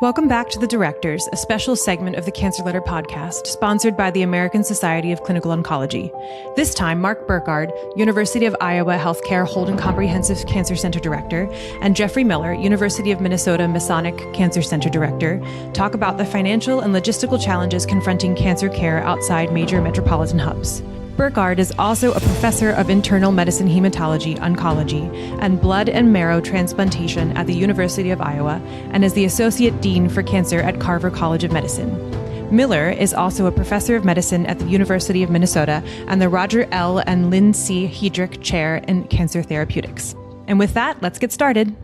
Welcome back to The Directors, a special segment of the Cancer Letter podcast, sponsored by the American Society of Clinical Oncology. This time, Mark Burkard, University of Iowa Healthcare Holden Comprehensive Cancer Center Director, and Jeffrey Miller, University of Minnesota Masonic Cancer Center Director, talk about the financial and logistical challenges confronting cancer care outside major metropolitan hubs. Burkard is also a professor of internal medicine hematology, oncology, and blood and marrow transplantation at the University of Iowa and is the associate dean for cancer at Carver College of Medicine. Miller is also a professor of medicine at the University of Minnesota and the Roger L. and Lynn C. Hedrick Chair in Cancer Therapeutics. And with that, let's get started.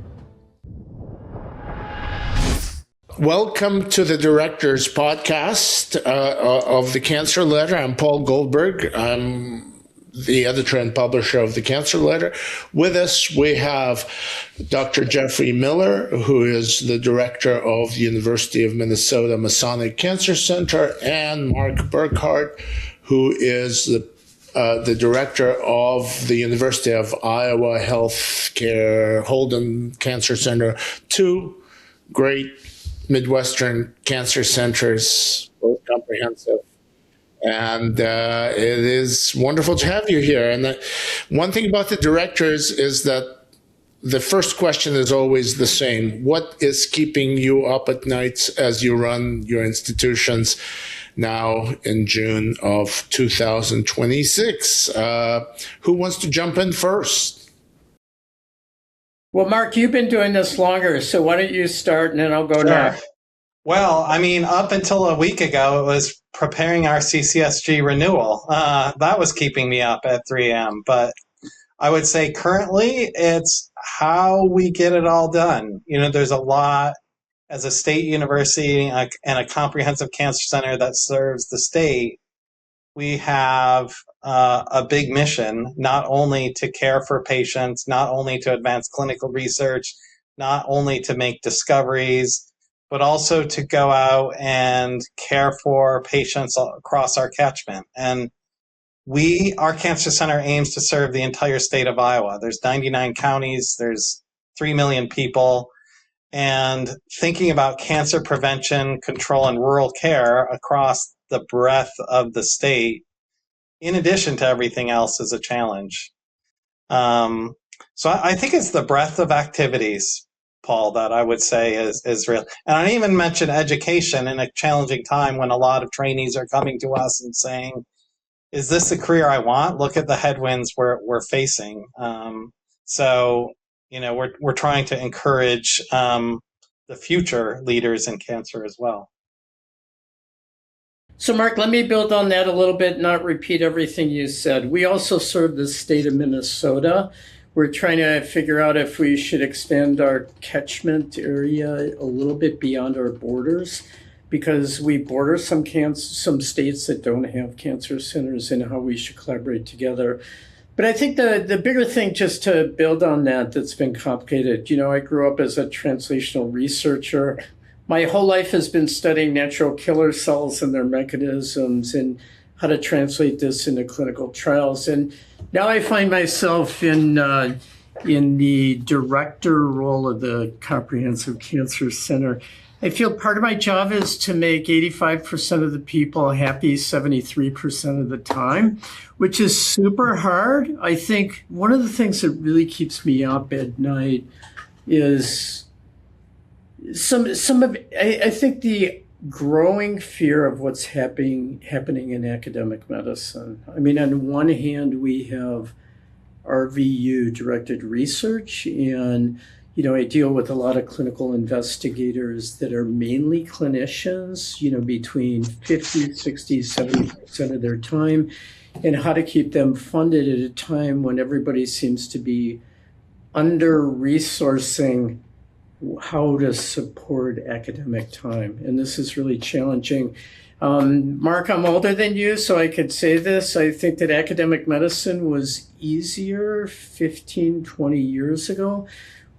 Welcome to the Directors Podcast of the Cancer Letter. I'm Paul Goldberg. I'm the editor and publisher of the Cancer Letter. With us, we have Dr. Jeffrey Miller, who is the director of the University of Minnesota Masonic Cancer Center, and Mark Burkard, who is the director of the University of Iowa Healthcare Holden Cancer Center. Two great Midwestern cancer centers, both comprehensive. And it is wonderful to have you here. And one thing about the directors is that the first question is always the same. What is keeping you up at nights as you run your institutions now in June of 2026? Who wants to jump in first? Well, Mark, you've been doing this longer, so why don't you start and then I'll go next. Well, I mean, up until a week ago, it was preparing our CCSG renewal. That was keeping me up at 3 a.m. But I would say currently it's how we get it all done. You know, there's a lot as a state university and a comprehensive cancer center that serves the state. We have a big mission, not only to care for patients, not only to advance clinical research, not only to make discoveries, but also to go out and care for patients across our catchment. And our cancer center aims to serve the entire state of Iowa. There's 99 counties, there's 3 million people, and thinking about cancer prevention, control, and rural care across the breadth of the state, in addition to everything else, is a challenge. So I think it's the breadth of activities, Paul, that I would say is real. And I even mentioned education in a challenging time when a lot of trainees are coming to us and saying, is this the career I want? Look at the headwinds we're facing. So, you know, we're trying to encourage the future leaders in cancer as well. So, Mark, let me build on that a little bit, not repeat everything you said. We also serve the state of Minnesota. We're trying to figure out if we should expand our catchment area a little bit beyond our borders, because we border some states that don't have cancer centers, and how we should collaborate together. But I think the bigger thing, just to build on that's been complicated, you know, I grew up as a translational researcher. My whole life has been studying natural killer cells and their mechanisms and how to translate this into clinical trials. And now I find myself in the director role of the Comprehensive Cancer Center. I feel part of my job is to make 85% of the people happy 73% of the time, which is super hard. I think one of the things that really keeps me up at night is I think the growing fear of what's happening in academic medicine. I mean, on one hand, we have RVU directed research, and you know, I deal with a lot of clinical investigators that are mainly clinicians, you know, between 50, 60, 70% of their time, and how to keep them funded at a time when everybody seems to be under-resourcing how to support academic time. And this is really challenging. Mark, I'm older than you, so I could say this. I think that academic medicine was easier 15, 20 years ago,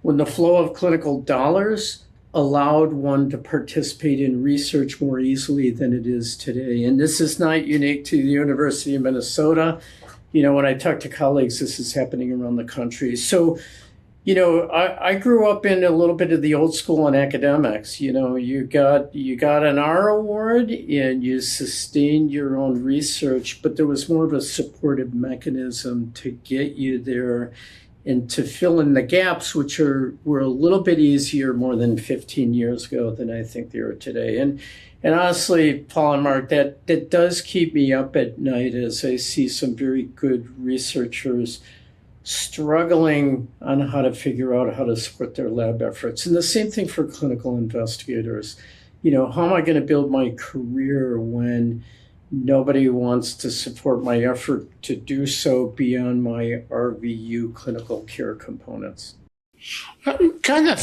when the flow of clinical dollars allowed one to participate in research more easily than it is today. And this is not unique to the University of Minnesota. You know, when I talk to colleagues, this is happening around the country. So I grew up in a little bit of the old school in academics. You got an R award and you sustained your own research, but there was more of a supportive mechanism to get you there and to fill in the gaps, which were a little bit easier more than 15 years ago than I think they are today. And honestly, Paul and Mark, that does keep me up at night as I see some very good researchers struggling on how to figure out how to support their lab efforts. And the same thing for clinical investigators. How am I going to build my career when nobody wants to support my effort to do so beyond my RVU clinical care components? Kind of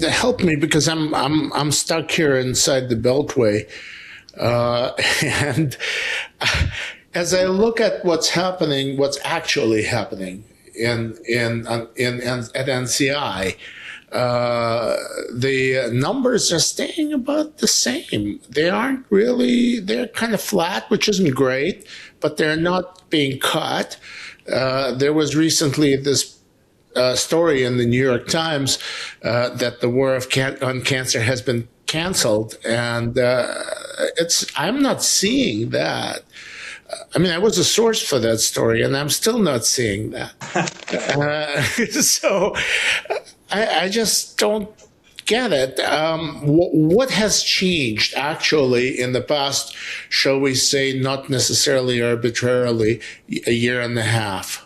help me, because I'm stuck here inside the Beltway, and as I look at what's actually happening at NCI, the numbers are staying about the same. They're kind of flat, which isn't great, but they're not being cut. There was recently this story in the New York Times that the war on cancer has been canceled, and I'm not seeing that. I mean, I was a source for that story, and I'm still not seeing that. So I just don't get it. What has changed actually in the past, shall we say, not necessarily arbitrarily, a year and a half?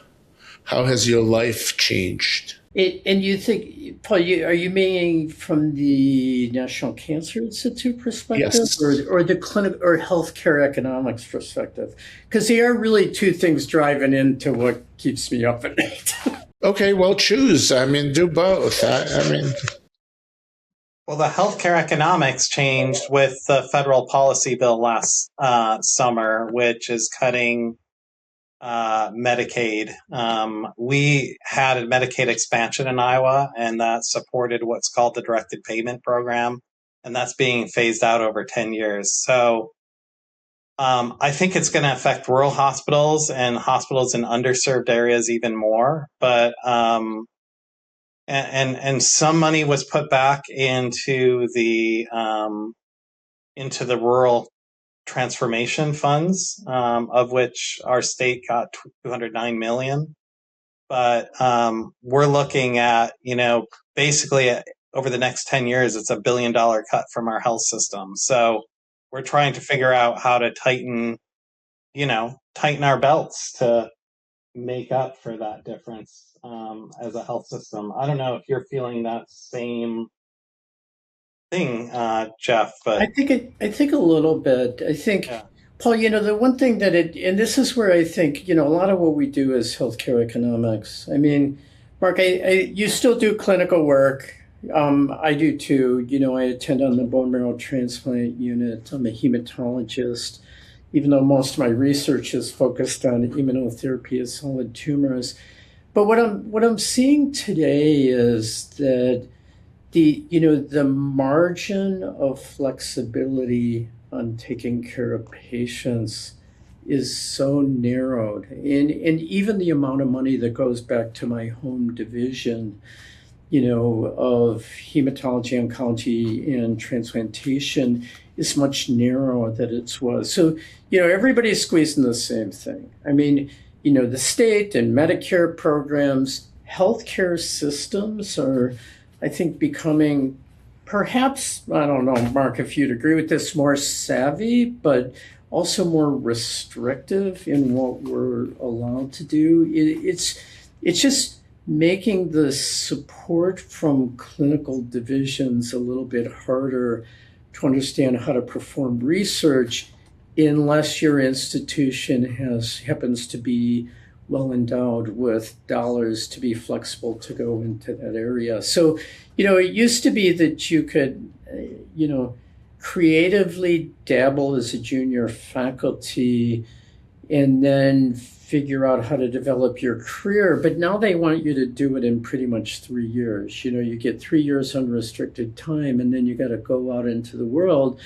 How has your life changed? And you think, Paul, are you meaning from the National Cancer Institute perspective, Yes. or the clinic or healthcare economics perspective? Because they are really two things driving into what keeps me up at night. Okay, well, choose. I mean, do both. Well, the healthcare economics changed with the federal policy bill last summer, which is cutting Medicaid. We had a Medicaid expansion in Iowa, and that supported what's called the directed payment program, and that's being phased out over 10 years. So I think it's going to affect rural hospitals and hospitals in underserved areas even more. But and some money was put back into the rural transformation funds, of which our state got $209 million. But we're looking at, basically over the next 10 years, it's $1 billion cut from our health system. So we're trying to figure out how to tighten our belts to make up for that difference as a health system. I don't know if you're feeling that same thing, Jeff, but I think a little bit. I think, yeah. Paul, the one thing and this is where I think, a lot of what we do is healthcare economics. I mean, Mark, you still do clinical work. I do too. I attend on the bone marrow transplant unit. I'm a hematologist, even though most of my research is focused on immunotherapy of solid tumors. But what I'm seeing today is that the margin of flexibility on taking care of patients is so narrowed, and even the amount of money that goes back to my home division, of hematology, oncology, and transplantation is much narrower than it was. So, everybody's squeezing the same thing. I mean, the state and Medicare programs, healthcare systems are, I think, becoming perhaps, I don't know, Mark, if you'd agree with this, more savvy, but also more restrictive in what we're allowed to do. It's just making the support from clinical divisions a little bit harder to understand how to perform research unless your institution happens to be well endowed with dollars to be flexible to go into that area. So, it used to be that you could, creatively dabble as a junior faculty and then figure out how to develop your career. But now they want you to do it in pretty much 3 years. You get 3 years unrestricted time, and then you got to go out into the world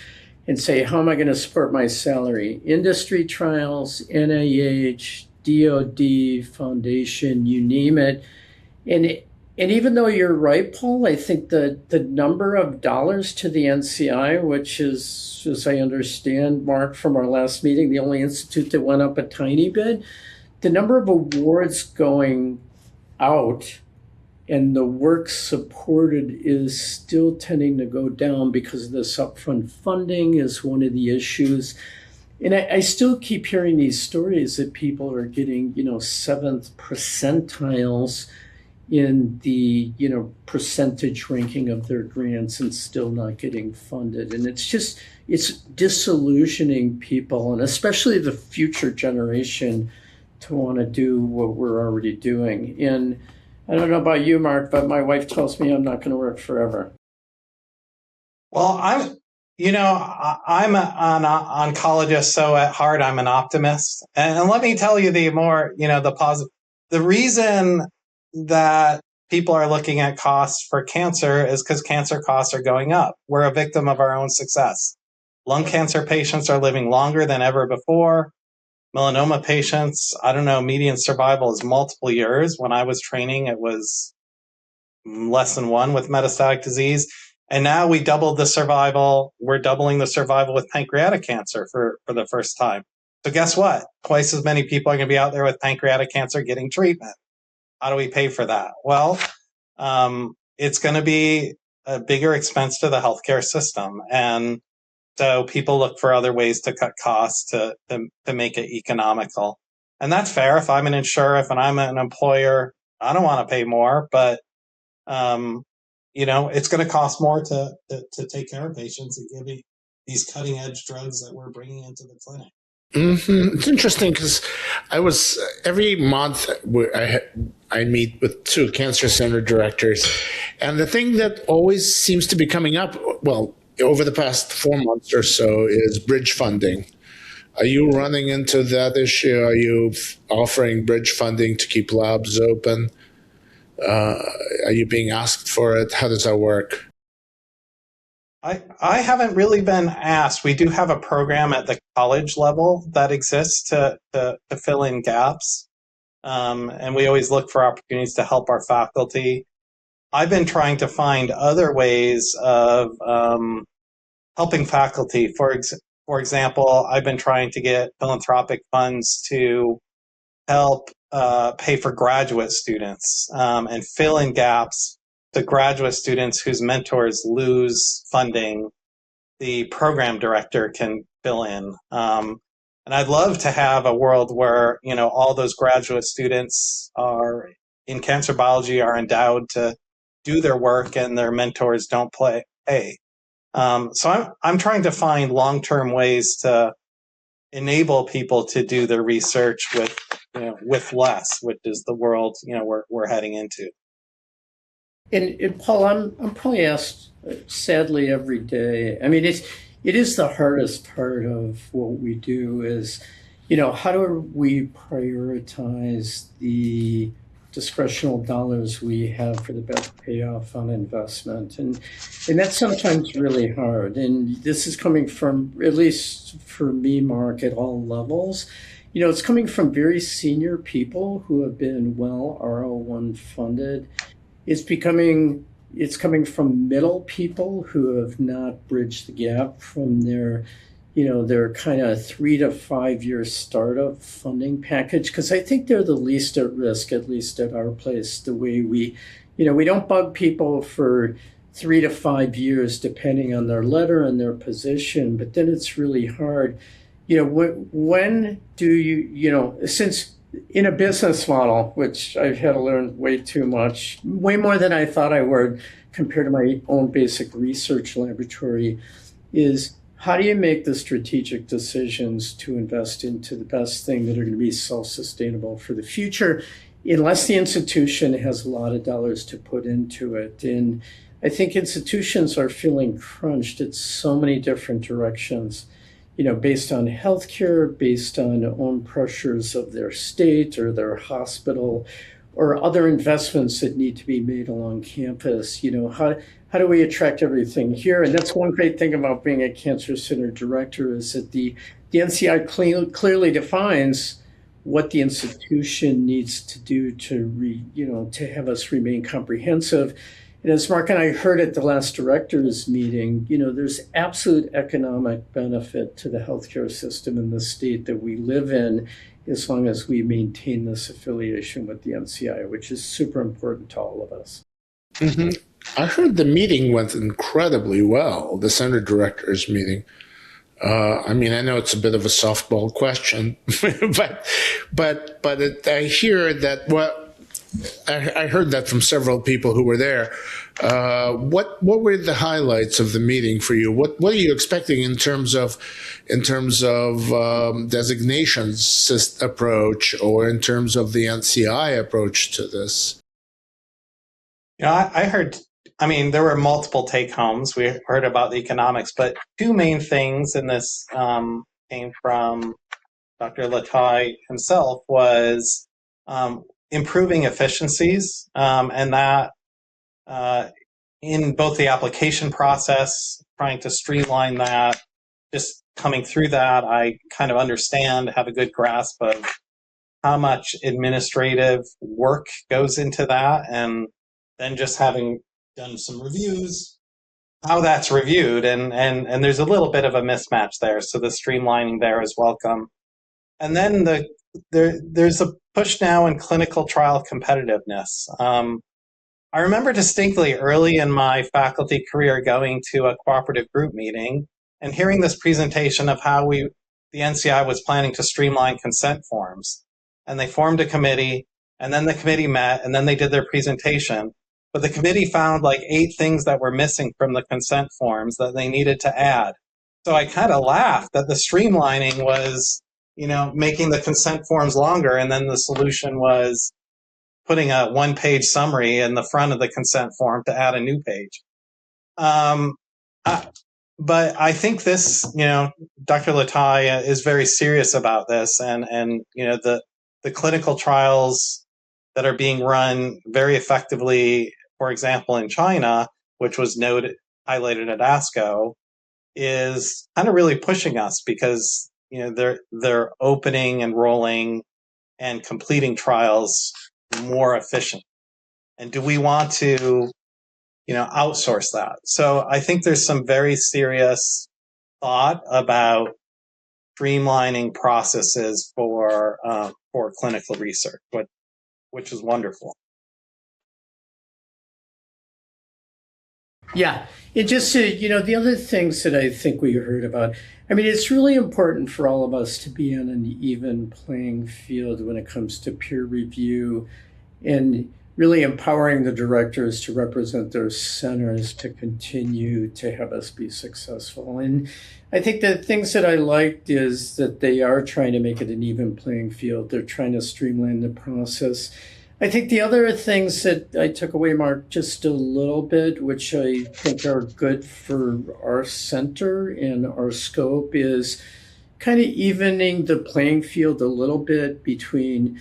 and say, how am I going to support my salary? Industry trials, NIH, DOD, foundation, you name it. And And even though you're right, Paul, I think the number of dollars to the NCI, which is, as I understand, Mark, from our last meeting, the only institute that went up a tiny bit, the number of awards going out and the work supported is still tending to go down because this upfront funding is one of the issues. And I still keep hearing these stories that people are getting, seventh percentiles in the, percentage ranking of their grants and still not getting funded. And it's disillusioning people, and especially the future generation, to want to do what we're already doing. And I don't know about you, Mark, but my wife tells me I'm not going to work forever. Well, I'm an oncologist, so at heart I'm an optimist. And let me tell you the positive. The reason that people are looking at costs for cancer is because cancer costs are going up. We're a victim of our own success. Lung cancer patients are living longer than ever before. Melanoma patients, median survival is multiple years. When I was training, it was less than 1 with metastatic disease. And now we doubled the survival. We're doubling the survival with pancreatic cancer for the first time. So guess what? Twice as many people are going to be out there with pancreatic cancer getting treatment. How do we pay for that? Well, it's going to be a bigger expense to the healthcare system. And so people look for other ways to cut costs to make it economical. And that's fair. If I'm an insurer, if I'm an employer, I don't want to pay more, but it's going to cost more to take care of patients and give these cutting edge drugs that we're bringing into the clinic. Mm-hmm. It's interesting because every month I meet with 2 cancer center directors, and the thing that always seems to be coming up, over the past 4 months or so, is bridge funding. Are you running into that issue? Are you offering bridge funding to keep labs open? Are you being asked for it? How does that work? I haven't really been asked. We do have a program at the college level that exists to fill in gaps. And we always look for opportunities to help our faculty. I've been trying to find other ways of helping faculty. For example, I've been trying to get philanthropic funds to help pay for graduate students and fill in gaps. The graduate students whose mentors lose funding, the program director can fill in. And I'd love to have a world where, all those graduate students are in cancer biology are endowed to do their work and their mentors don't pay. So I'm trying to find long-term ways to enable people to do their research with less, which is the world, we're heading into. And Paul, I'm probably asked sadly every day. I mean, it is the hardest part of what we do is, how do we prioritize the discretional dollars we have for the best payoff on investment, and that's sometimes really hard. And this is coming from, at least for me, Mark, at all levels. It's coming from very senior people who have been well R01 funded. It's coming from middle people who have not bridged the gap from their kind of 3 to 5 year startup funding package, because I think they're the least at risk, at least at our place, the way we don't bug people for 3 to 5 years, depending on their letter and their position, but then it's really hard. When do you, since in a business model, which I've had to learn way too much, way more than I thought I would compared to my own basic research laboratory, is how do you make the strategic decisions to invest into the best thing that are going to be self-sustainable for the future, unless the institution has a lot of dollars to put into it? And I think institutions are feeling crunched at so many different directions, based on healthcare, based on own pressures of their state or their hospital, or other investments that need to be made along campus. How do we attract everything here? And that's one great thing about being a cancer center director, is that the NCI clearly defines what the institution needs to do to have us remain comprehensive. And as Mark and I heard at the last directors meeting, there's absolute economic benefit to the healthcare system in the state that we live in, as long as we maintain this affiliation with the NCI, which is super important to all of us. Mm-hmm. I heard the meeting went incredibly well, the center directors meeting. I know it's a bit of a softball question, but I hear that. I heard that from several people who were there. What were the highlights of the meeting for you? What are you expecting in terms of designations approach, or in terms of the NCI approach to this? I heard. There were multiple take-homes. We heard about the economics, but two main things in this came from Dr. Latai himself was improving efficiencies, and that in both the application process, trying to streamline that. Just coming through that, I kind of have a good grasp of how much administrative work goes into that, and then just having done some reviews, how that's reviewed, and there's a little bit of a mismatch there, so the streamlining there is welcome. And then there's a push now in clinical trial competitiveness. I remember distinctly early in my faculty career going to a cooperative group meeting and hearing this presentation of how the NCI was planning to streamline consent forms. And they formed a committee, and then the committee met, and then they did their presentation. But the committee found like 8 things that were missing from the consent forms that they needed to add. So I kind of laughed that the streamlining was, making the consent forms longer, and then the solution was putting a 1-page summary in the front of the consent form to add a new page. But I think this, Dr. Latai is very serious about this, and the clinical trials that are being run very effectively, for example, in China, which was highlighted at ASCO, is kind of really pushing us because they're opening, enrolling, and completing trials more efficient. And do we want to, outsource that? So I think there's some very serious thought about streamlining processes for clinical research, which is wonderful. Yeah. And just to, the other things that I think we heard about, it's really important for all of us to be on an even playing field when it comes to peer review and really empowering the directors to represent their centers to continue to have us be successful. And I think the things that I liked is that they are trying to make it an even playing field. They're trying to streamline the process. I think the other things that I took away, Mark, just a little bit, which I think are good for our center and our scope, is kind of evening the playing field a little bit between,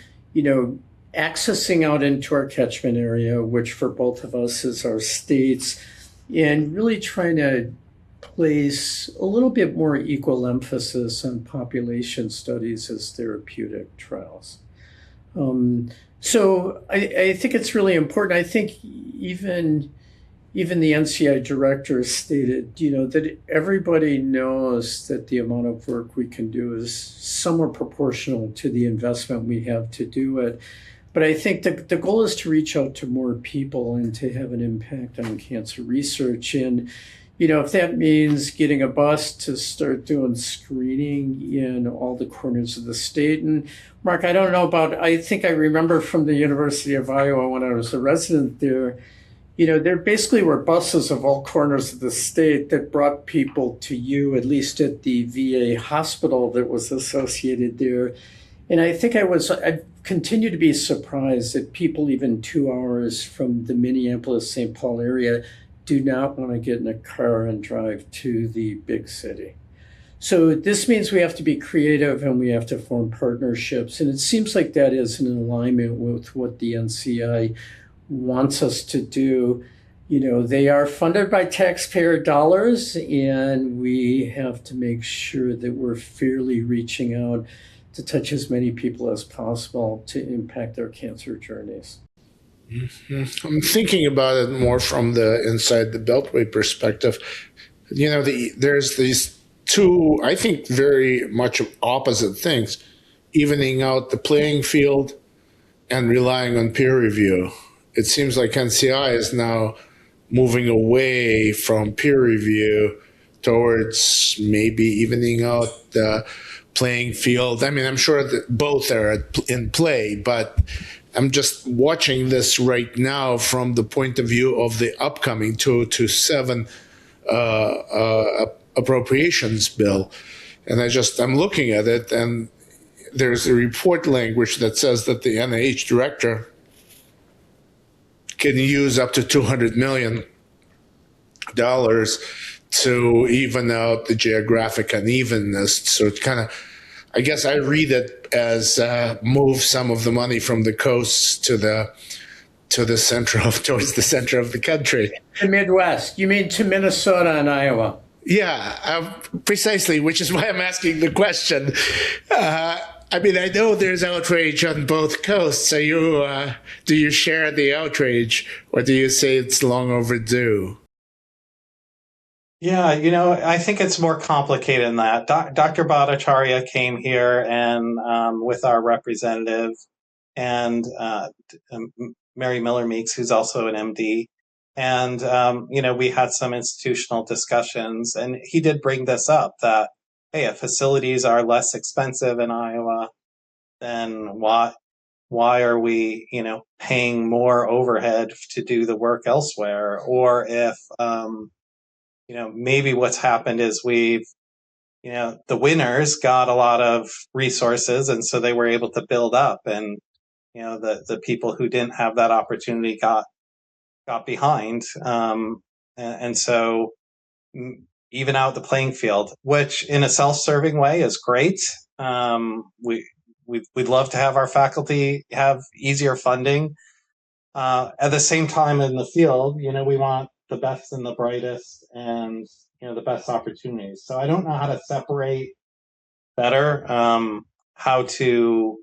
accessing out into our catchment area, which for both of us is our states, and really trying to place a little bit more equal emphasis on population studies as therapeutic trials. So I think it's really important. I think even the NCI director stated, that everybody knows that the amount of work we can do is somewhat proportional to the investment we have to do it. But I think the goal is to reach out to more people and to have an impact on cancer research. And, if that means getting a bus to start doing screening in all the corners of the state. And Mark, I don't know I think I remember from the University of Iowa when I was a resident there, there basically were buses of all corners of the state that brought people to you, at least at the VA hospital that was associated there. And I think I continue to be surprised that people even 2 hours from the Minneapolis-St. Paul area do not want to get in a car and drive to the big city. So this means we have to be creative and we have to form partnerships. And it seems like that is in alignment with what the NCI wants us to do. They are funded by taxpayer dollars, and we have to make sure that we're fairly reaching out to touch as many people as possible to impact their cancer journeys. Mm-hmm. I'm thinking about it more from the inside the Beltway perspective. There's these two, I think, very much opposite things: evening out the playing field and relying on peer review. It seems like NCI is now moving away from peer review towards maybe evening out the playing field. I mean, I'm sure that both are in play, but I'm just watching this right now from the point of view of the upcoming 227 appropriations bill. And I'm looking at it, and there's a report language that says that the NIH director can use up to $200 million to even out the geographic unevenness. So it kind of, I guess I read it as move some of the money from the coasts to the towards the center of the country. The Midwest. You mean to Minnesota and Iowa? Yeah, precisely, which is why I'm asking the question. I mean, I know there's outrage on both coasts. Do you share the outrage, or do you say it's long overdue? Yeah, I think it's more complicated than that. Dr. Bhattacharya came here and with our representative and Mary Miller Meeks, who's also an MD. And, we had some institutional discussions, and he did bring this up that, hey, if facilities are less expensive in Iowa, then why are we, paying more overhead to do the work elsewhere? Or if, maybe what's happened is the winners got a lot of resources, and so they were able to build up, and, the people who didn't have that opportunity got behind. And so even out the playing field, which in a self-serving way is great. We'd love to have our faculty have easier funding. At the same time in the field, we want the best and the brightest and, the best opportunities. So I don't know how to separate better, how to,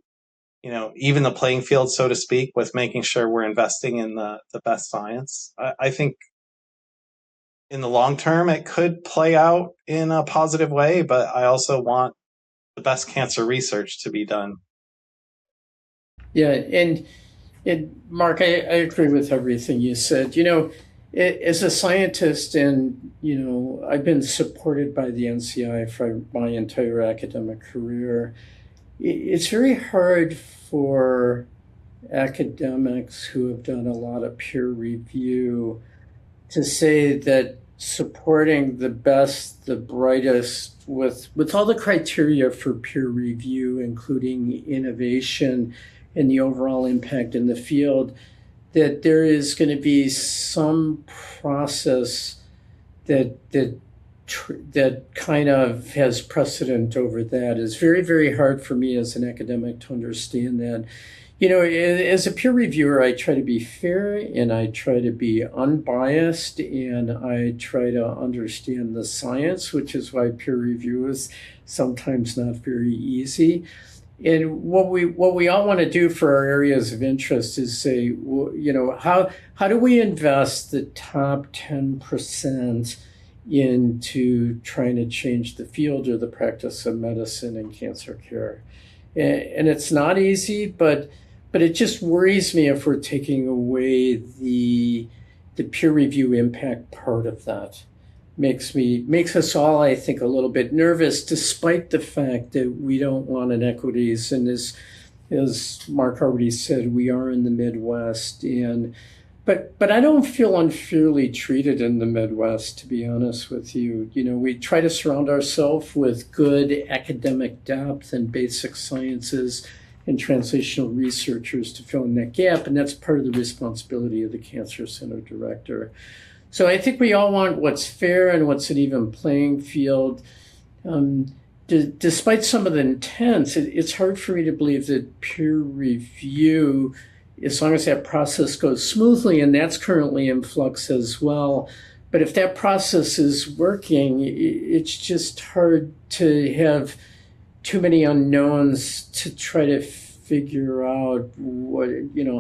even the playing field, so to speak, with making sure we're investing in the best science. I think in the long term, it could play out in a positive way, but I also want the best cancer research to be done. Yeah, and Mark, I agree with everything you said. As a scientist, and I've been supported by the NCI for my entire academic career. It's very hard for academics who have done a lot of peer review to say that supporting the best, the brightest, with all the criteria for peer review, including innovation and the overall impact in the field, that there is going to be some process that kind of has precedent over that. Is very, very hard for me as an academic to understand that. As a peer reviewer, I try to be fair and I try to be unbiased and I try to understand the science, which is why peer review is sometimes not very easy. And what we all want to do for our areas of interest is say, how do we invest the top 10% into trying to change the field or the practice of medicine and cancer care? And it's not easy, but it just worries me if we're taking away the peer review impact part of that. Makes us all, I think, a little bit nervous, despite the fact that we don't want inequities. And as Mark already said, we are in the Midwest, but I don't feel unfairly treated in the Midwest, to be honest with you. We try to surround ourselves with good academic depth and basic sciences and translational researchers to fill in that gap, and that's part of the responsibility of the Cancer Center director. So I think we all want what's fair and what's an even playing field. Despite some of the intents, it's hard for me to believe that peer review, as long as that process goes smoothly, and that's currently in flux as well. But if that process is working, it's just hard to have too many unknowns to try to figure out what,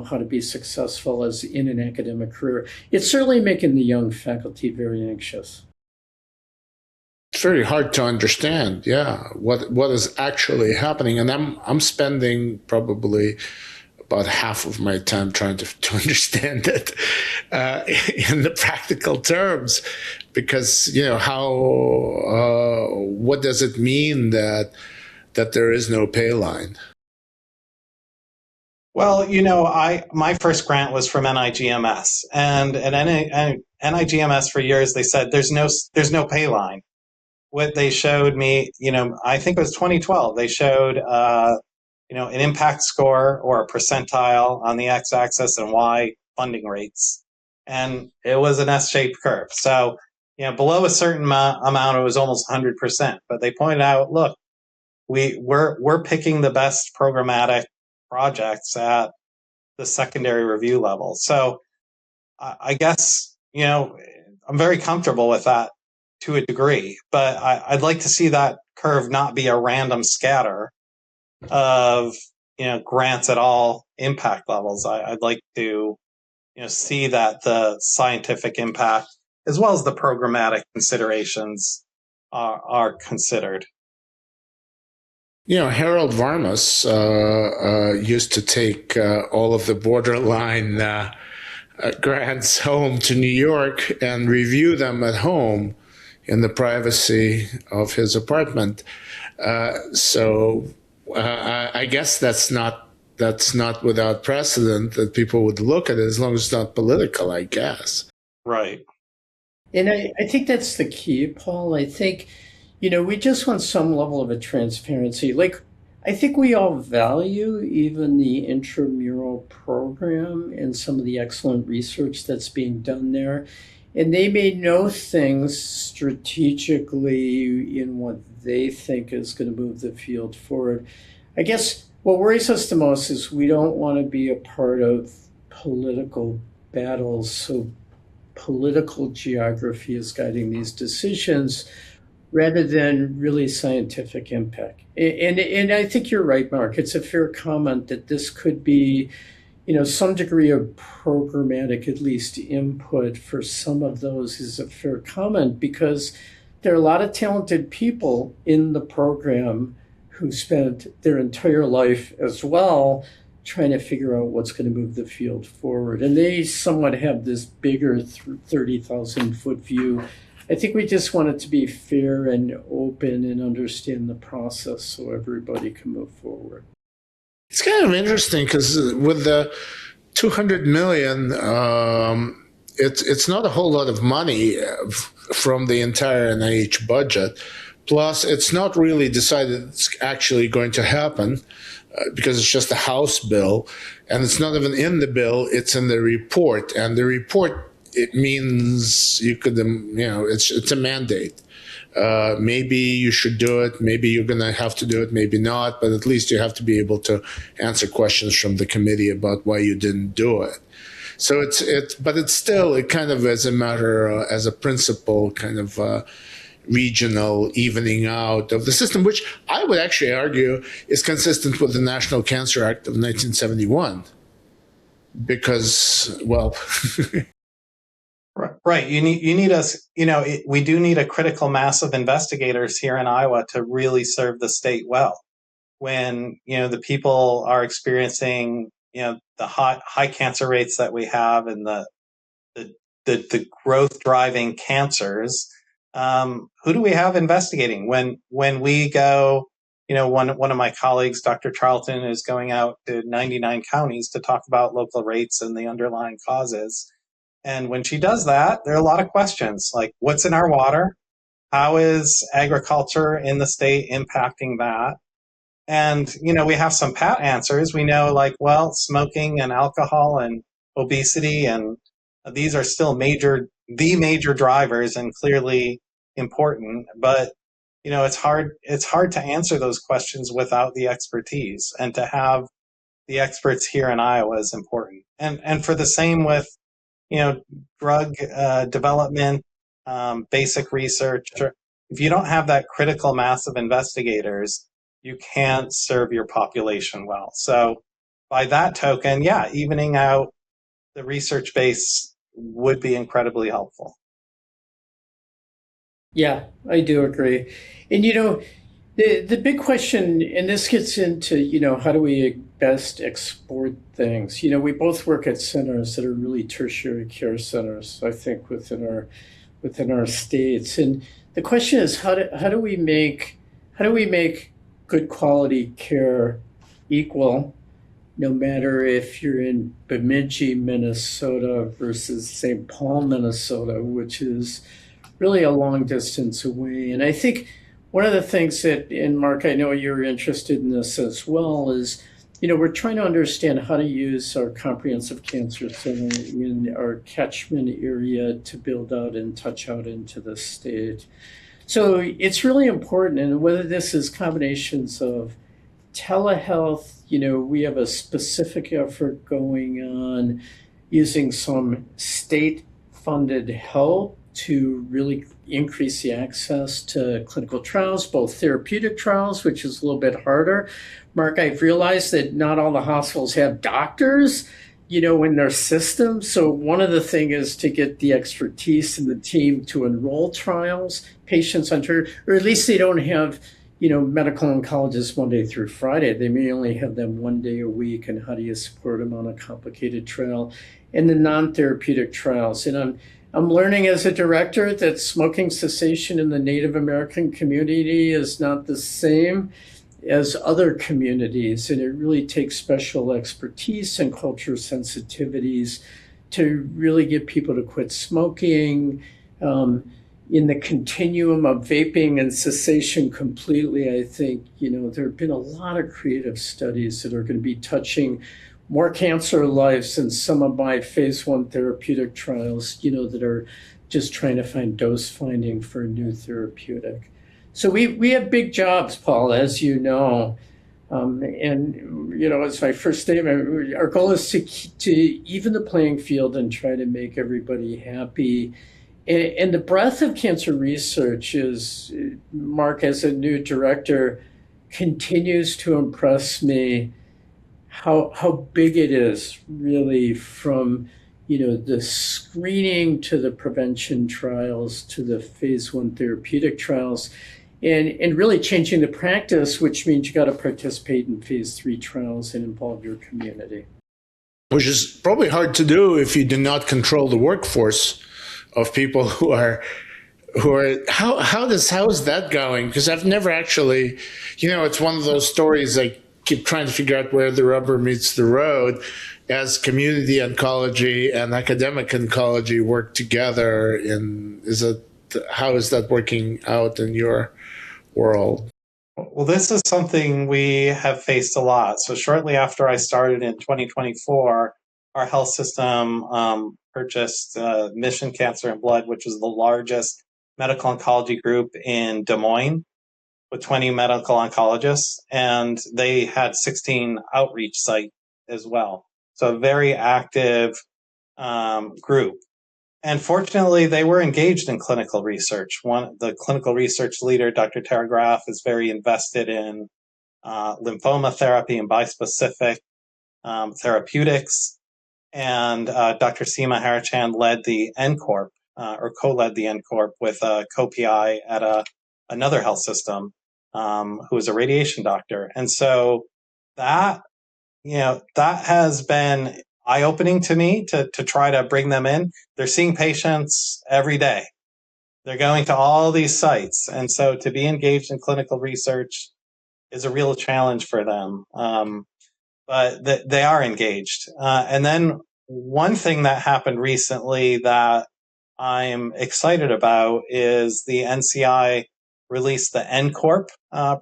how to be successful as in an academic career. It's certainly making the young faculty very anxious. It's very hard to understand, what is actually happening. And I'm spending probably about half of my time trying to understand it in the practical terms, because what does it mean that there is no pay line? Well, my first grant was from NIGMS, and at NIGMS for years they said there's no pay line. What they showed me, I think it was 2012, they showed an impact score or a percentile on the x-axis and y funding rates, and it was an S-shaped curve. So below a certain amount it was almost 100%. But they pointed out, look, we're picking the best programmatic projects at the secondary review level. So I guess I'm very comfortable with that to a degree, but I'd like to see that curve not be a random scatter of grants at all impact levels. I'd like to see that the scientific impact as well as the programmatic considerations are considered. Harold Varmus used to take all of the borderline grants home to New York and review them at home in the privacy of his apartment. So I guess that's not without precedent that people would look at it, as long as it's not political, I guess. Right. And I think that's the key, Paul. I think, we just want some level of a transparency. Like, I think we all value even the intramural program and some of the excellent research that's being done there. And they may know things strategically in what they think is going to move the field forward. I guess what worries us the most is we don't want to be a part of political battles. So political geography is guiding these decisions rather than really scientific impact. And I think you're right, Mark. It's a fair comment that this could be some degree of programmatic, at least input for some of those is a fair comment, because there are a lot of talented people in the program who spent their entire life as well trying to figure out what's going to move the field forward. And they somewhat have this bigger 30,000-foot view. I think we just want it to be fair and open and understand the process so everybody can move forward. It's kind of interesting because with the $200 million, it's not a whole lot of money from the entire NIH budget. Plus, it's not really decided it's actually going to happen because it's just a House bill, and it's not even in the bill; it's in the report. And the report, it means you could, it's a mandate. Maybe you should do it. Maybe you're going to have to do it. Maybe not. But at least you have to be able to answer questions from the committee about why you didn't do it. So but it's still, it kind of as a matter, as a principle, kind of regional evening out of the system, which I would actually argue is consistent with the National Cancer Act of 1971. Because, well... Right. You need us, we do need a critical mass of investigators here in Iowa to really serve the state well. When, the people are experiencing, the high cancer rates that we have and the growth driving cancers, who do we have investigating? When we go, one of my colleagues, Dr. Charlton, is going out to 99 counties to talk about local rates and the underlying causes. And when she does that, there are a lot of questions like, what's in our water? How is agriculture in the state impacting that? And, we have some pat answers. We know smoking and alcohol and obesity, and these are still the major drivers and clearly important. But, it's hard to answer those questions without the expertise, and to have the experts here in Iowa is important. And for the same with, drug development, basic research. If you don't have that critical mass of investigators, you can't serve your population well. So by that token, yeah, evening out the research base would be incredibly helpful. Yeah, I do agree. And the big question, and this gets into, how do we best export things? We both work at centers that are really tertiary care centers, I think, within our states. And the question is, how do we make good quality care equal, no matter if you're in Bemidji, Minnesota versus St. Paul, Minnesota, which is really a long distance away. And I think one of the things that, and Mark, I know you're interested in this as well, is, we're trying to understand how to use our comprehensive cancer center in our catchment area to build out and touch out into the state. So it's really important, and whether this is combinations of telehealth, we have a specific effort going on using some state funded help to really increase the access to clinical trials, both therapeutic trials, which is a little bit harder. Mark, I've realized that not all the hospitals have doctors, in their system. So one of the things is to get the expertise in the team to enroll trials, patients under, or at least they don't have, medical oncologists Monday through Friday. They may only have them one day a week. And how do you support them on a complicated trial? And the non-therapeutic trials. And I'm learning as a director that smoking cessation in the Native American community is not the same as other communities, and it really takes special expertise and cultural sensitivities to really get people to quit smoking. In the continuum of vaping and cessation completely, I think, there have been a lot of creative studies that are going to be touching more cancer lives than some of my phase 1 therapeutic trials, that are just trying to find dose finding for a new therapeutic. So we have big jobs, Paul, as you know. And, as my first statement, our goal is to even the playing field and try to make everybody happy. And the breadth of cancer research is, Mark, as a new director, continues to impress me how big it is, really, from the screening to the prevention trials to the phase 1 therapeutic trials, and really changing the practice, which means you got to participate in phase 3 trials and involve your community. Which is probably hard to do if you do not control the workforce of people who are how is that going? Because I've never actually, it's one of those stories I keep trying to figure out where the rubber meets the road as community oncology and academic oncology work together. How is that working out in your world? Well, this is something we have faced a lot. So shortly after I started in 2024, our health system purchased Mission Cancer and Blood, which is the largest medical oncology group in Des Moines, with 20 medical oncologists, and they had 16 outreach sites as well. So a very active group. And fortunately, they were engaged in clinical research. The clinical research leader, Dr. Tara Graf, is very invested in lymphoma therapy and bispecific therapeutics. And Dr. Seema Harachan led the NCORP, or co-led the NCORP with a co-PI at another health system, who was a radiation doctor. And so that has been eye-opening to me to try to bring them in. They're seeing patients every day. They're going to all these sites. And so to be engaged in clinical research is a real challenge for them. But they are engaged. And then one thing that happened recently that I'm excited about is the NCI released the NCORP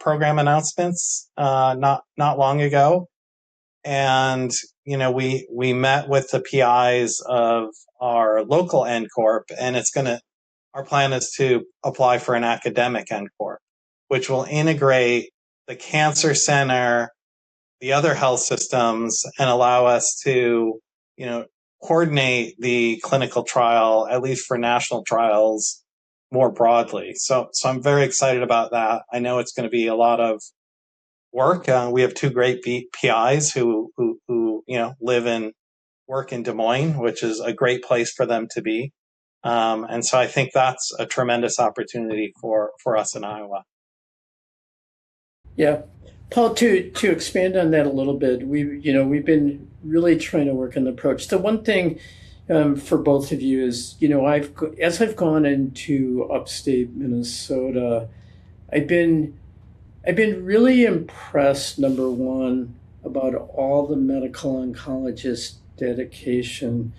program announcements not long ago. And, we met with the PIs of our local NCORP, and our plan is to apply for an academic NCORP, which will integrate the cancer center, the other health systems, and allow us to, coordinate the clinical trial, at least for national trials, more broadly. So I'm very excited about that. I know it's going to be a lot of work. We have two great PIs who live and work in Des Moines, which is a great place for them to be. And so I think that's a tremendous opportunity for us in Iowa. Yeah. Paul, to expand on that a little bit, we've been really trying to work on the approach. The one thing for both of you is, as I've gone into upstate Minnesota, I've been really impressed, number one, about all the medical oncologists' dedication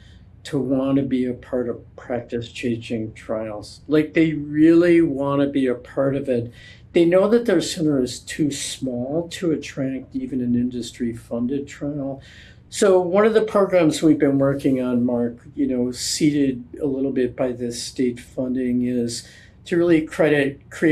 to want to be a part of practice-changing trials. Like, they really want to be a part of it. They know that their center is too small to attract even an industry-funded trial. So one of the programs we've been working on, Mark, seeded a little bit by this state funding, is to really create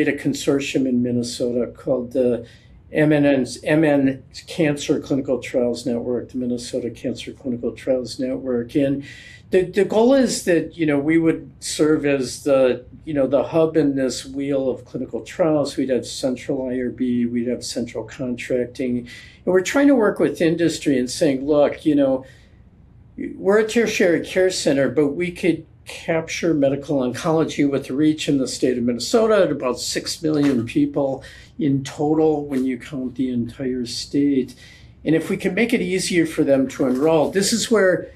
a consortium in Minnesota called the MN Cancer Clinical Trials Network, the Minnesota Cancer Clinical Trials Network. And the goal is that, we would serve as the hub in this wheel of clinical trials. We'd have central IRB, we'd have central contracting. And we're trying to work with industry and saying, look, we're a tertiary care center, but we could capture medical oncology with reach in the state of Minnesota at about 6 million people in total when you count the entire state. And if we can make it easier for them to enroll, this is where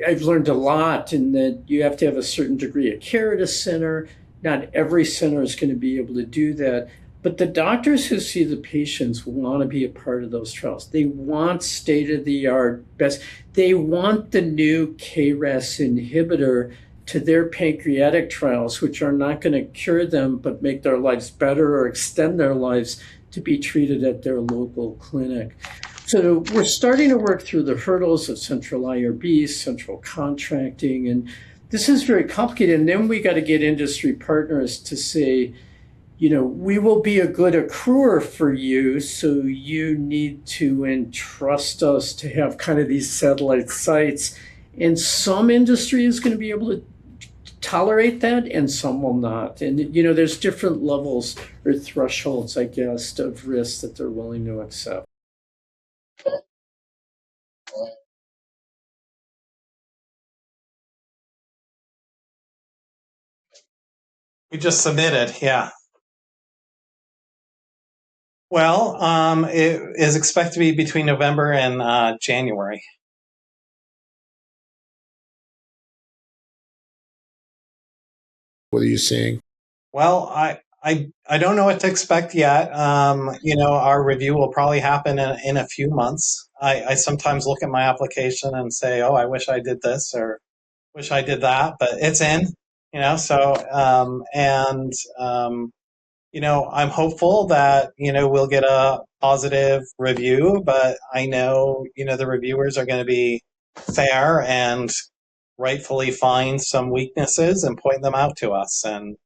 I've learned a lot, in that you have to have a certain degree of care at a center. Not every center is going to be able to do that. But the doctors who see the patients want to be a part of those trials. They want state-of-the-art best. They want the new KRAS inhibitor to their pancreatic trials, which are not going to cure them, but make their lives better or extend their lives, to be treated at their local clinic. So we're starting to work through the hurdles of central IRB, central contracting, and this is very complicated. And then we got to get industry partners to say, we will be a good accruer for you, so you need to entrust us to have kind of these satellite sites. And some industry is going to be able to tolerate that, and some will not. And, there's different levels or thresholds, I guess, of risk that they're willing to accept. We just submitted, yeah. Well, it is expected to be between November and January. What are you seeing? Well, I don't know what to expect yet. Our review will probably happen in a few months. I sometimes look at my application and say, oh, I wish I did this or wish I did that, but it's in, I'm hopeful that, we'll get a positive review, but I know, the reviewers are going to be fair and rightfully find some weaknesses and point them out to us. And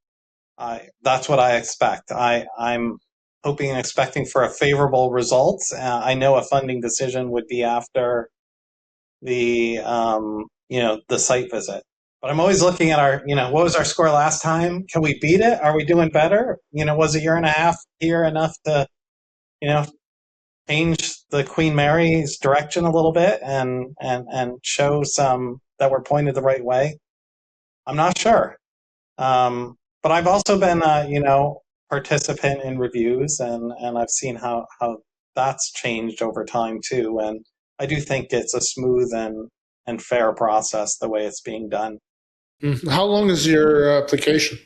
that's what I expect. I'm hoping and expecting for a favorable result. I know a funding decision would be after the site visit. But I'm always looking at our, what was our score last time? Can we beat it? Are we doing better? Was a year and a half here enough to, change the Queen Mary's direction a little bit and show some that we're pointed the right way? I'm not sure. But I've also been, participant in reviews, and I've seen how that's changed over time too. And I do think it's a smooth and fair process the way it's being done. How long is your application?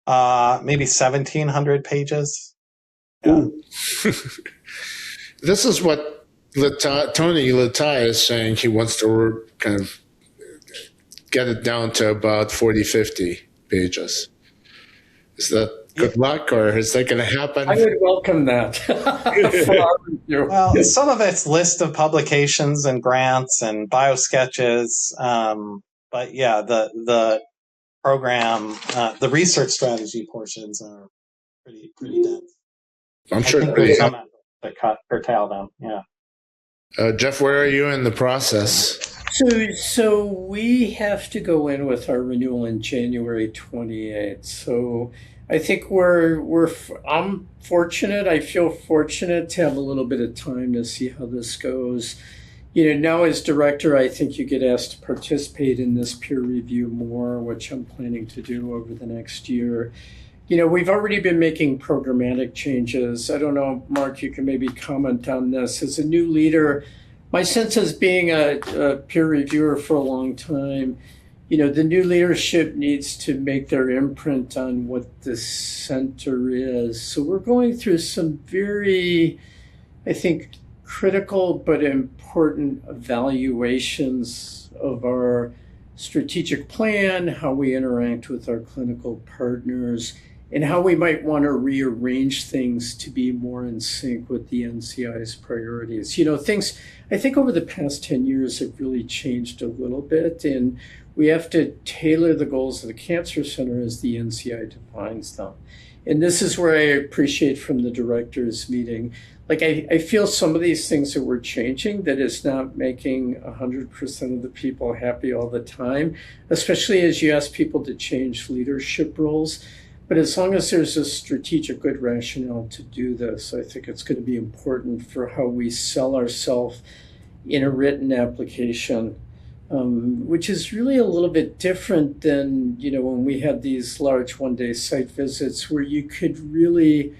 Maybe 1,700 pages. Yeah. This is what Tony Latai is saying. He wants to kind of get it down to about 40, 50 pages. Is that good luck, or is that going to happen? I would welcome that. Well, some of it's list of publications and grants and bio sketches. But yeah, the program, the research strategy portions are pretty dense. I'm sure there's some to curtail them. Yeah. Jeff, where are you in the process? So we have to go in with our renewal in January 28th. So I think I'm fortunate. I feel fortunate to have a little bit of time to see how this goes. Now as director, I think you get asked to participate in this peer review more, which I'm planning to do over the next year. We've already been making programmatic changes. I don't know, Mark, you can maybe comment on this. As a new leader, my sense is being a peer reviewer for a long time, the new leadership needs to make their imprint on what the center is. So we're going through some very, I think, critical but important evaluations of our strategic plan, how we interact with our clinical partners, and how we might want to rearrange things to be more in sync with the NCI's priorities. Things I think over the past 10 years have really changed a little bit, and we have to tailor the goals of the Cancer Center as the NCI defines them. And this is where I appreciate from the directors meeting, I feel some of these things that we're changing that is not making 100% of the people happy all the time, especially as you ask people to change leadership roles. But as long as there's a strategic good rationale to do this, I think it's going to be important for how we sell ourselves in a written application, which is really a little bit different than, when we had these large one-day site visits where you could really,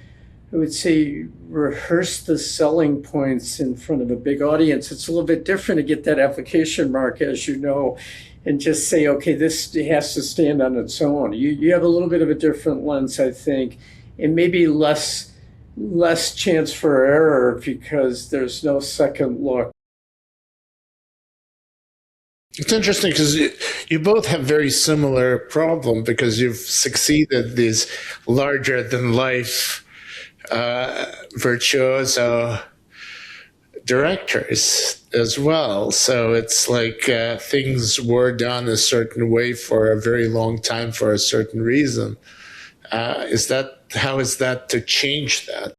I would say, rehearse the selling points in front of a big audience. It's a little bit different to get that application mark, as you know, and just say, okay, this has to stand on its own. You have a little bit of a different lens, I think, and maybe less chance for error because there's no second look. It's interesting because you both have very similar problem because you've succeeded these larger than life virtuoso directors as well. So it's like things were done a certain way for a very long time for a certain reason. How is that to change that?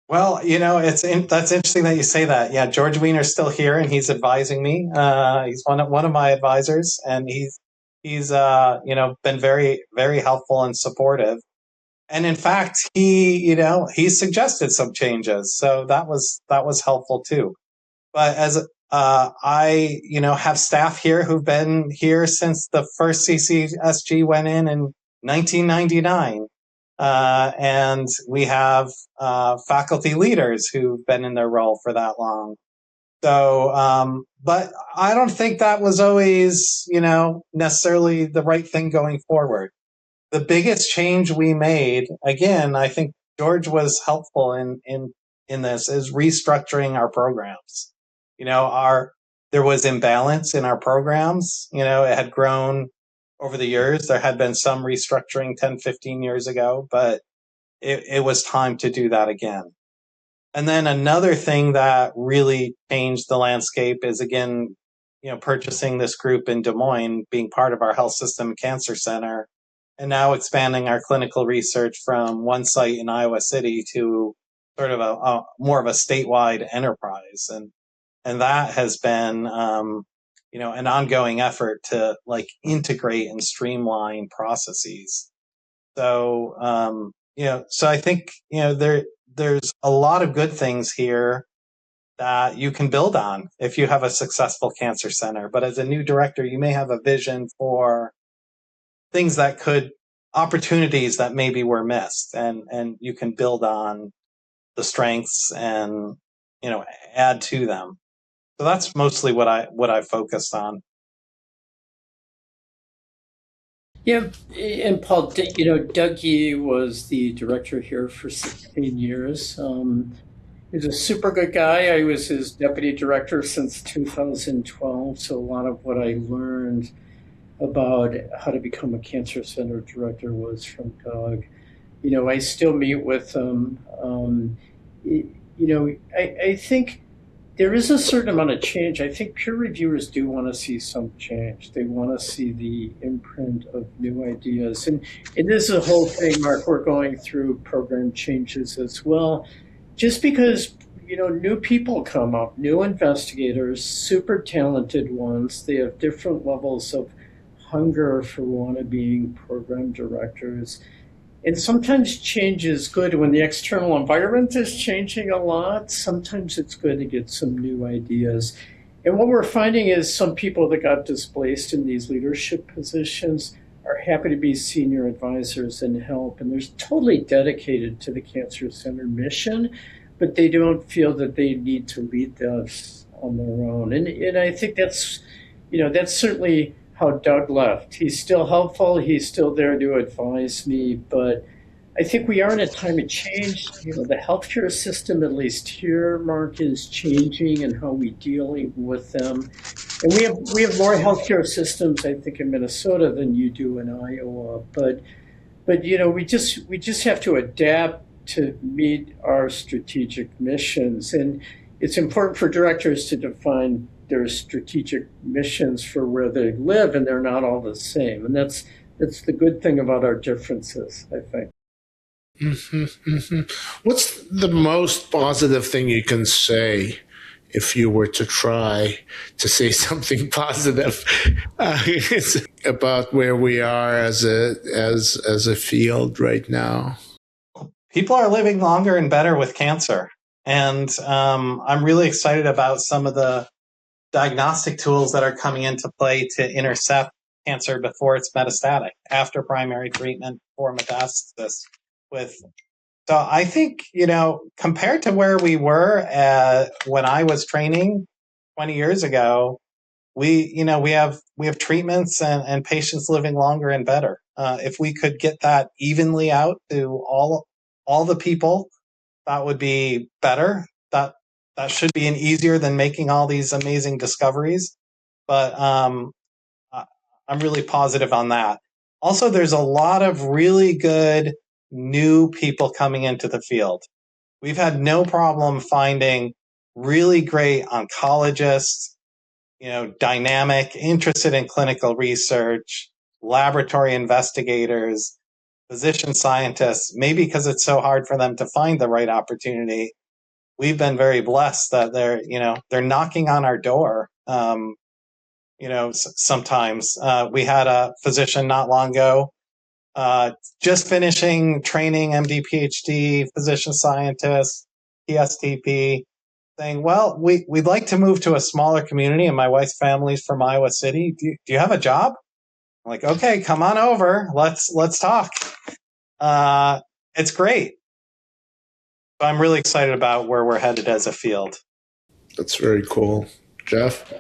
Well, that's interesting that you say that. Yeah, George Wiener's still here, and he's advising me. He's one of my advisors, and he's been very, very helpful and supportive. And in fact, he suggested some changes, so that was helpful too. But as I have staff here who've been here since the first CCSG went in 1999. And we have faculty leaders who've been in their role for that long. So, but I don't think that was always, necessarily the right thing going forward. The biggest change we made, again, I think George was helpful in this, is restructuring our programs. There was imbalance in our programs. It had grown over the years. There had been some restructuring 10, 15 years ago, but it was time to do that again. And then another thing that really changed the landscape is, again, purchasing this group in Des Moines, being part of our health system cancer center, and now expanding our clinical research from one site in Iowa City to sort of a more of a statewide enterprise. And that has been, an ongoing effort to integrate and streamline processes. So, so I think, there's a lot of good things here that you can build on if you have a successful cancer center. But as a new director, you may have a vision for things opportunities that maybe were missed, and you can build on the strengths and, add to them. So that's mostly what I focused on. Yeah, and Paul, Doug Yee was the director here for 16 years. He's a super good guy. I was his deputy director since 2012, so a lot of what I learned about how to become a cancer center director was from Doug. I still meet with him. I think there is a certain amount of change. I think peer reviewers do want to see some change. They want to see the imprint of new ideas. And this is a whole thing, Mark, we're going through program changes as well. Just because, new people come up, new investigators, super talented ones, they have different levels of hunger for being program directors. And sometimes change is good when the external environment is changing a lot. Sometimes it's good to get some new ideas. And what we're finding is some people that got displaced in these leadership positions are happy to be senior advisors and help. And they're totally dedicated to the Cancer Center mission, but they don't feel that they need to lead this on their own. And I think that's certainly how Doug left. He's still helpful. He's still there to advise me, but I think we are in a time of change. The healthcare system, at least here, Mark, is changing and how we're dealing with them. And we have more healthcare systems, I think, in Minnesota than you do in Iowa. But we just have to adapt to meet our strategic missions. And it's important for directors to define their strategic missions for where they live, and they're not all the same. And that's the good thing about our differences, I think. What's the most positive thing you can say if you were to try to say something positive about where we are as a field right now? People are living longer and better with cancer. And I'm really excited about some of the diagnostic tools that are coming into play to intercept cancer before it's metastatic, after primary treatment, before metastasis. So I think, compared to where we were when I was training 20 years ago, we have treatments and patients living longer and better. If we could get that evenly out to all the people, that would be better. That should be easier than making all these amazing discoveries. But I'm really positive on that. Also, there's a lot of really good new people coming into the field. We've had no problem finding really great oncologists, dynamic, interested in clinical research, laboratory investigators, physician scientists, maybe because it's so hard for them to find the right opportunity. We've been very blessed that they're knocking on our door. Sometimes we had a physician not long ago, just finishing training, MD, PhD, physician scientist, PSTP, saying, well, we'd like to move to a smaller community, and my wife's family's from Iowa City. Do you have a job? I'm like, okay, come on over. Let's talk. It's great. I'm really excited about where we're headed as a field. That's very cool. Jeff?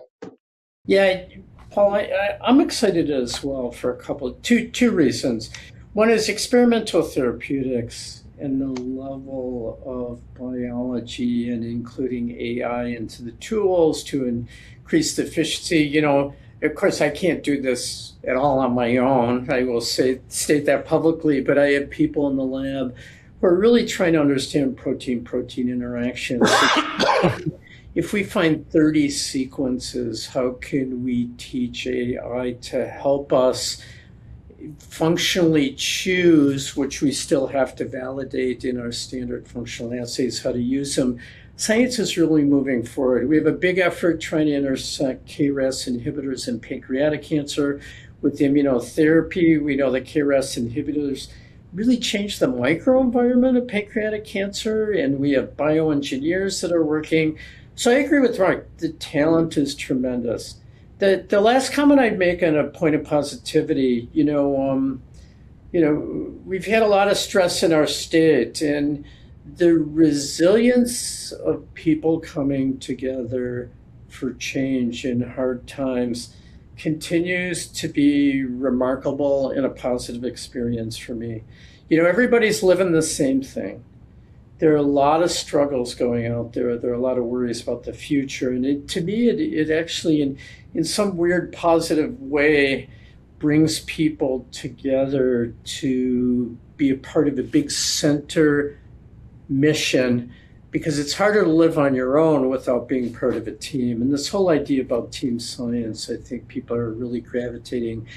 Yeah, Paul, I'm excited as well for two reasons. One is experimental therapeutics and the level of biology and including AI into the tools to increase the efficiency. Of course, I can't do this at all on my own. I will state that publicly, but I have people in the lab who are really trying to understand protein-protein interactions. If we find 30 sequences, how can we teach AI to help us functionally choose, which we still have to validate in our standard functional assays, how to use them? Science is really moving forward. We have a big effort trying to intersect KRAS inhibitors in pancreatic cancer with the immunotherapy. We know that KRAS inhibitors really change the microenvironment of pancreatic cancer, and we have bioengineers that are working. So I agree with Mark. The talent is tremendous. The last comment I'd make on a point of positivity, we've had a lot of stress in our state, and the resilience of people coming together for change in hard times continues to be remarkable and a positive experience for me. Everybody's living the same thing. There are a lot of struggles going out there. There are a lot of worries about the future. And to me, it actually, in some weird positive way, brings people together to be a part of a big center mission, because it's harder to live on your own without being part of a team. And this whole idea about team science, I think people are really gravitating.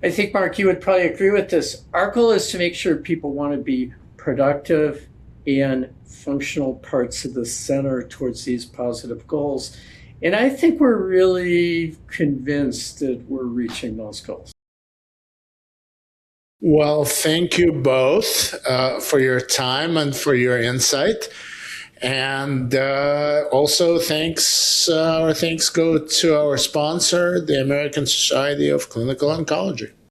I think, Mark, you would probably agree with this. Our goal is to make sure people want to be productive and functional parts of the center towards these positive goals. And I think we're really convinced that we're reaching those goals. Well, thank you both for your time and for your insight. And also our thanks go to our sponsor, the American Society of Clinical Oncology.